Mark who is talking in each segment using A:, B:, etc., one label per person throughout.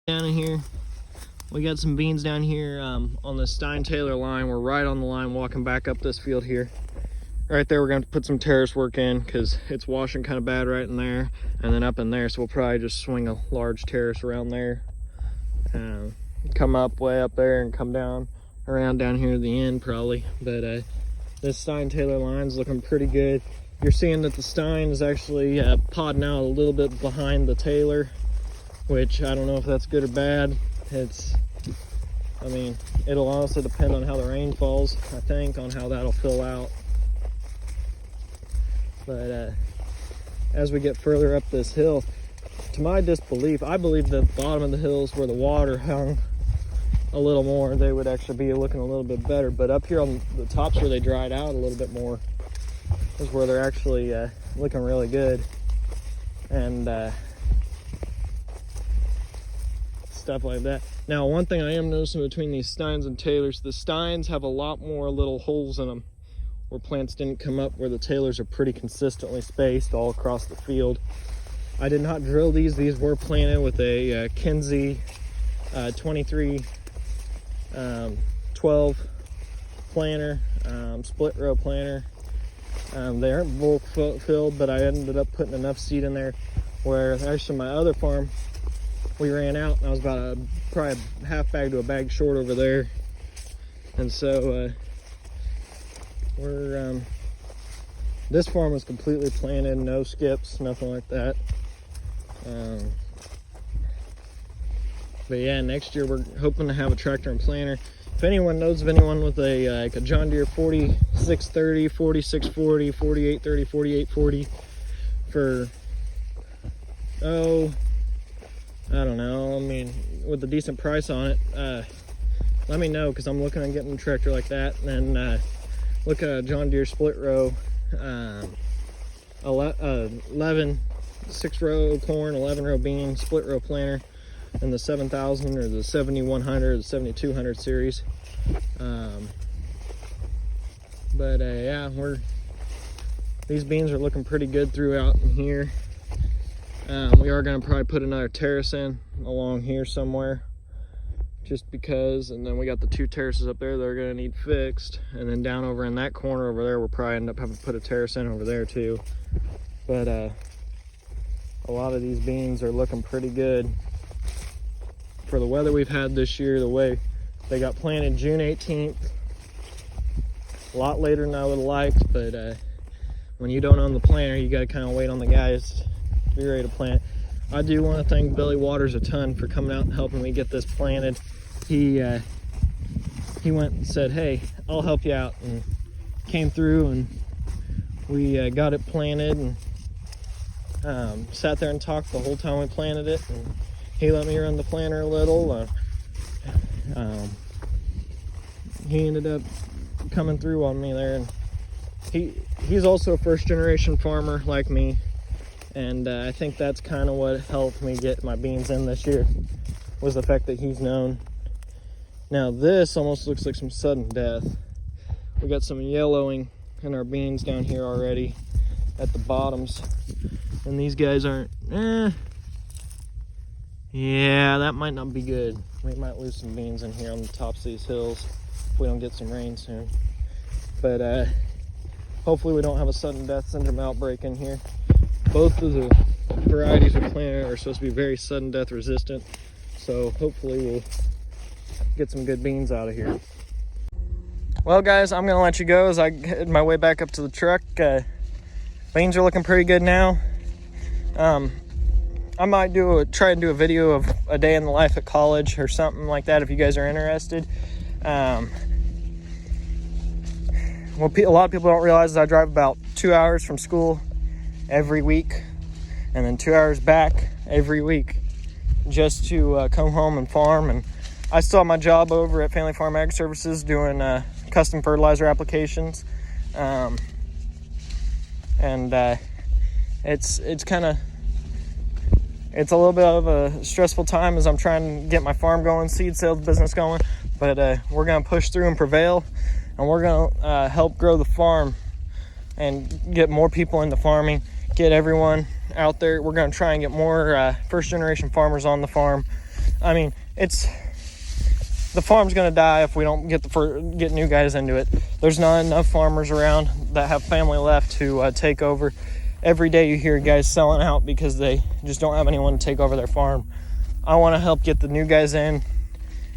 A: Down in here, we got some beans down here on the Stine Taylor line. We're right on the line walking back up this field here. Right there, we're going to put some terrace work in because it's washing kind of bad right in there and then up in there. So we'll probably just swing a large terrace around there. Come up way up there and come down around down here to the end probably. But this Stine Taylor line's looking pretty good. You're seeing that the Stine is actually podding out a little bit behind the Taylor, which I don't know if that's good or bad. I mean, it'll honestly depend on how the rain falls, I think, on how that'll fill out. But as we get further up this hill, to my disbelief, I believe that the bottom of the hills where the water hung a little more, they would actually be looking a little bit better. But up here on the tops where they dried out a little bit more is where they're actually looking really good. And stuff like that. Now, one thing I am noticing between these Stines and Taylors, the Stines have a lot more little holes in them where plants didn't come up, where the Taylors are pretty consistently spaced all across the field. I did not drill these. These were planted with a Kinsey 2312 planter, split row planter. They aren't bulk filled, but I ended up putting enough seed in there where actually my other farm, we ran out and I was about probably a half bag to a bag short over there. And so this farm was completely planted, no skips, nothing like that. But yeah, next year we're hoping to have a tractor and planter. If anyone knows of anyone with like a John Deere 4630, 4640, 4830, 4840 for, I don't know, I mean, with a decent price on it, let me know, because I'm looking at getting a tractor like that. And then look at a John Deere split row, 11 6-row corn, 11-row bean, split row planter, and the 7000 or the 7100 or the 7200 series. Yeah, these beans are looking pretty good throughout in here. We are going to probably put another terrace in along here somewhere, just because. And then we got the 2 terraces up there that are going to need fixed. And then down over in that corner over there, we'll probably end up having to put a terrace in over there too. But a lot of these beans are looking pretty good for the weather we've had this year. The way they got planted June 18th, a lot later than I would have liked. But when you don't own the planter, you got to kind of wait on the guys to be ready to plant. I do want to thank Billy Waters a ton for coming out and helping me get this planted. He went and said, hey, I'll help you out, and came through and we got it planted, and sat there and talked the whole time we planted it, and he let me run the planter a little. He ended up coming through on me there, and he's also a first generation farmer like me. And I think that's kind of what helped me get my beans in this year, was the fact that he's known. Now this almost looks like some sudden death. We got some yellowing in our beans down here already at the bottoms. And these guys aren't, yeah, that might not be good. We might lose some beans in here on the tops of these hills if we don't get some rain soon. But hopefully we don't have a sudden death syndrome outbreak in here. Both of the varieties we planted are supposed to be very sudden death resistant, so hopefully we'll get some good beans out of here. Well guys, I'm gonna let you go as I head my way back up to the truck. Beans are looking pretty good now. I might try and do a video of a day in the life at college or something like that if you guys are interested. What a lot of people don't realize is I drive about 2 hours from school every week, and then 2 hours back every week just to come home and farm. And I still have my job over at Family Farm Ag Services doing custom fertilizer applications, it's a little bit of a stressful time as I'm trying to get my farm going, seed sales business going, but we're going to push through and prevail, and we're going to help grow the farm and get more people into farming, get everyone out there. We're going to try and get more first generation farmers on the farm. I mean, the farm's going to die if we don't get new guys into it. There's not enough farmers around that have family left to take over. Every day you hear guys selling out because they just don't have anyone to take over their farm. I want to help get the new guys in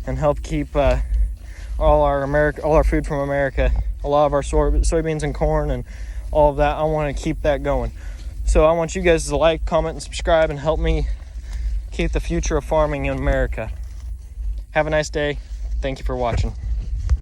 A: and help keep all our food from America. A lot of our soybeans and corn and all of that. I want to keep that going. So I want you guys to like, comment, and subscribe and help me keep the future of farming in America. Have a nice day. Thank you for watching.